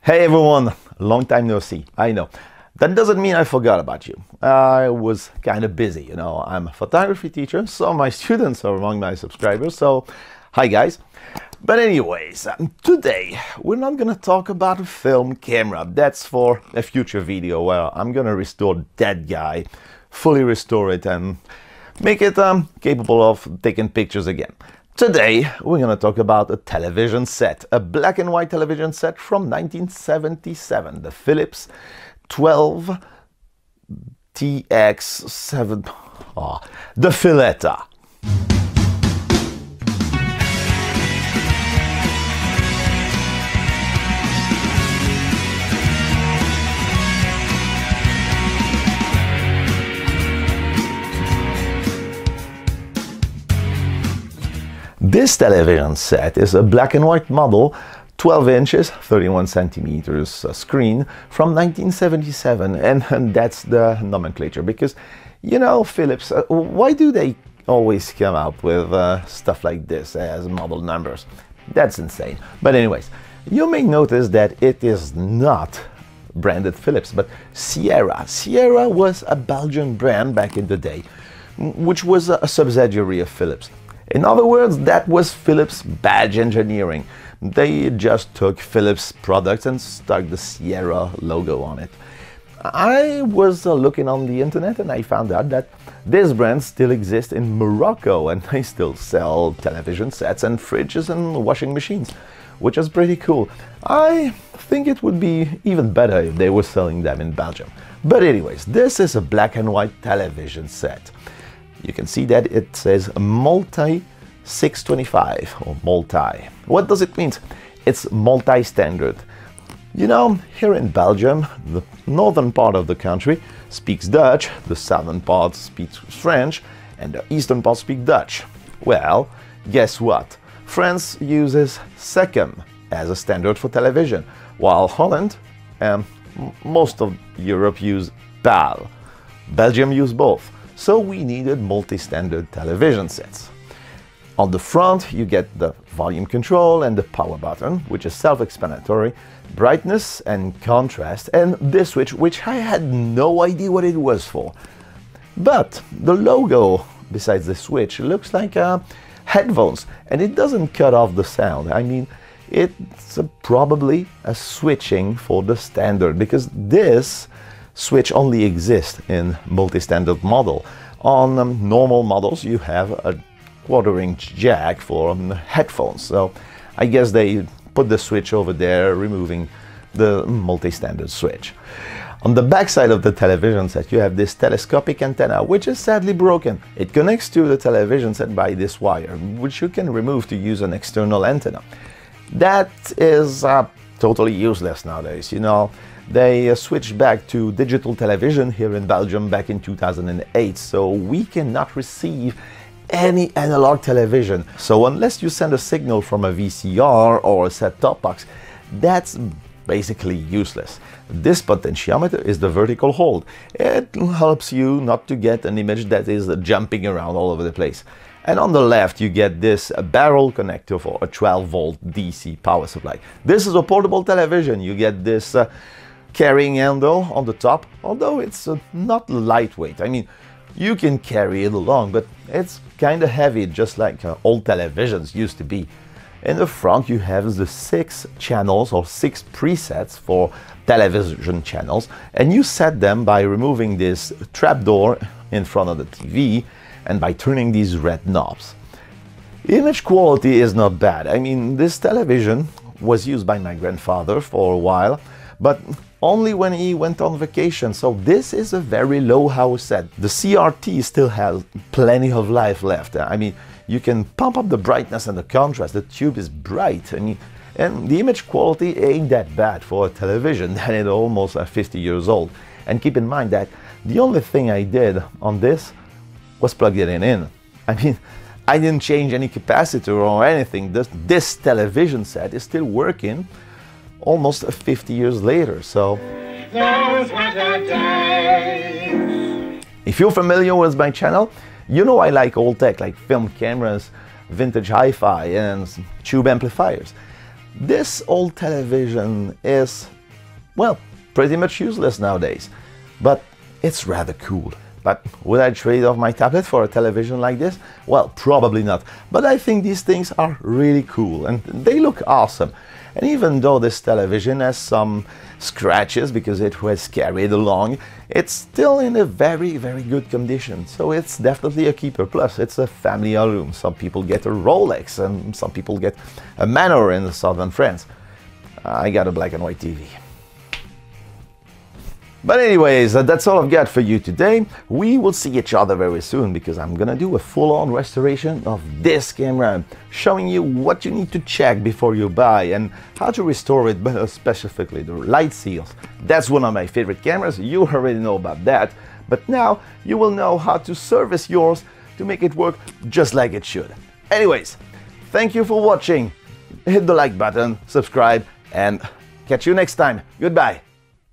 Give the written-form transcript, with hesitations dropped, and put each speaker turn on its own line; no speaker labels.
Hey everyone, long time no see, I know. That doesn't mean I forgot about you. I was kind of busy, you know. I'm a photography teacher, so my students are among my subscribers, so hi guys. But anyways, today we're not gonna talk about a film camera. That's for a future video where I'm gonna restore that guy, fully restore it and make it capable of taking pictures again. Today, we're going to talk about a television set, a black and white television set from 1977, the Philips 12 TX7, the Philetta. This television set is a black and white model, 12 inches, 31 centimeters screen from 1977, and that's the nomenclature because, you know, Philips, why do they always come up with stuff like this as model numbers? That's insane. But anyways, you may notice that it is not branded Philips, but Sierra. Sierra was a Belgian brand back in the day, which was a subsidiary of Philips. In other words, that was Philips' badge engineering. They just took Philips products and stuck the Sierra logo on it. I was looking on the internet and I found out that this brand still exists in Morocco and they still sell television sets and fridges and washing machines, which is pretty cool. I think it would be even better if they were selling them in Belgium. But anyways, this is a black and white television set. You can see that it says Multi 625 or Multi. What does it mean? It's multi-standard. You know, here in Belgium, the northern part of the country speaks Dutch, the southern part speaks French, and the eastern part speaks Dutch. Well, guess what? France uses SECAM as a standard for television, while Holland and most of Europe use PAL. Belgium use both. So we needed multi-standard television sets. On the front, you get the volume control and the power button, which is self-explanatory, brightness and contrast, and this switch, which I had no idea what it was for. But the logo, besides the switch, looks like headphones, and it doesn't cut off the sound. I mean, it's probably a switching for the standard, because this switch only exists in multi-standard model. On normal models you have a quarter-inch jack for headphones, so I guess they put the switch over there, removing the multi-standard switch. On the back side of the television set you have this telescopic antenna, which is sadly broken. It connects to the television set by this wire, which you can remove to use an external antenna. That is totally useless nowadays, you know. They switched back to digital television here in Belgium back in 2008, so we cannot receive any analog television. So unless you send a signal from a VCR or a set-top box, that's basically useless. This potentiometer is the vertical hold. It helps you not to get an image that is jumping around all over the place. And on the left you get this barrel connector for a 12-volt DC power supply. This is a portable television. You get this carrying handle on the top, although it's not lightweight. I mean, you can carry it along, but it's kind of heavy, just like old televisions used to be. In the front you have the 6 channels or 6 presets for television channels, and you set them by removing this trapdoor in front of the TV and by turning these red knobs. Image quality is not bad. I mean, this television was used by my grandfather for a while, but only when he went on vacation, so this is a very low house set. The CRT still has plenty of life left. I mean, you can pump up the brightness and the contrast. The tube is bright, and the image quality ain't that bad for a television that is almost 50 years old. And keep in mind that the only thing I did on this was plug it in. I mean, I didn't change any capacitor or anything. This television set is still working almost 50 years later, so those were the days. If you're familiar with my channel, you know I like old tech like film cameras, vintage hi-fi and tube amplifiers. This old television is well, pretty much useless nowadays. But it's rather cool. But would I trade off my tablet for a television like this? Well, probably not. But I think these things are really cool and they look awesome. And even though this television has some scratches because it was carried along, it's still in a very, very good condition. So it's definitely a keeper. Plus, it's a family heirloom. Some people get a Rolex and some people get a Manor in the southern France. I got a black and white TV. But anyways, that's all I've got for you today. We will see each other very soon because I'm gonna do a full-on restoration of this camera, showing you what you need to check before you buy and how to restore it, but specifically the light seals. That's one of my favorite cameras, you already know about that, but now you will know how to service yours to make it work just like it should. Anyways, thank you for watching. Hit the like button, subscribe, and catch you next time. Goodbye.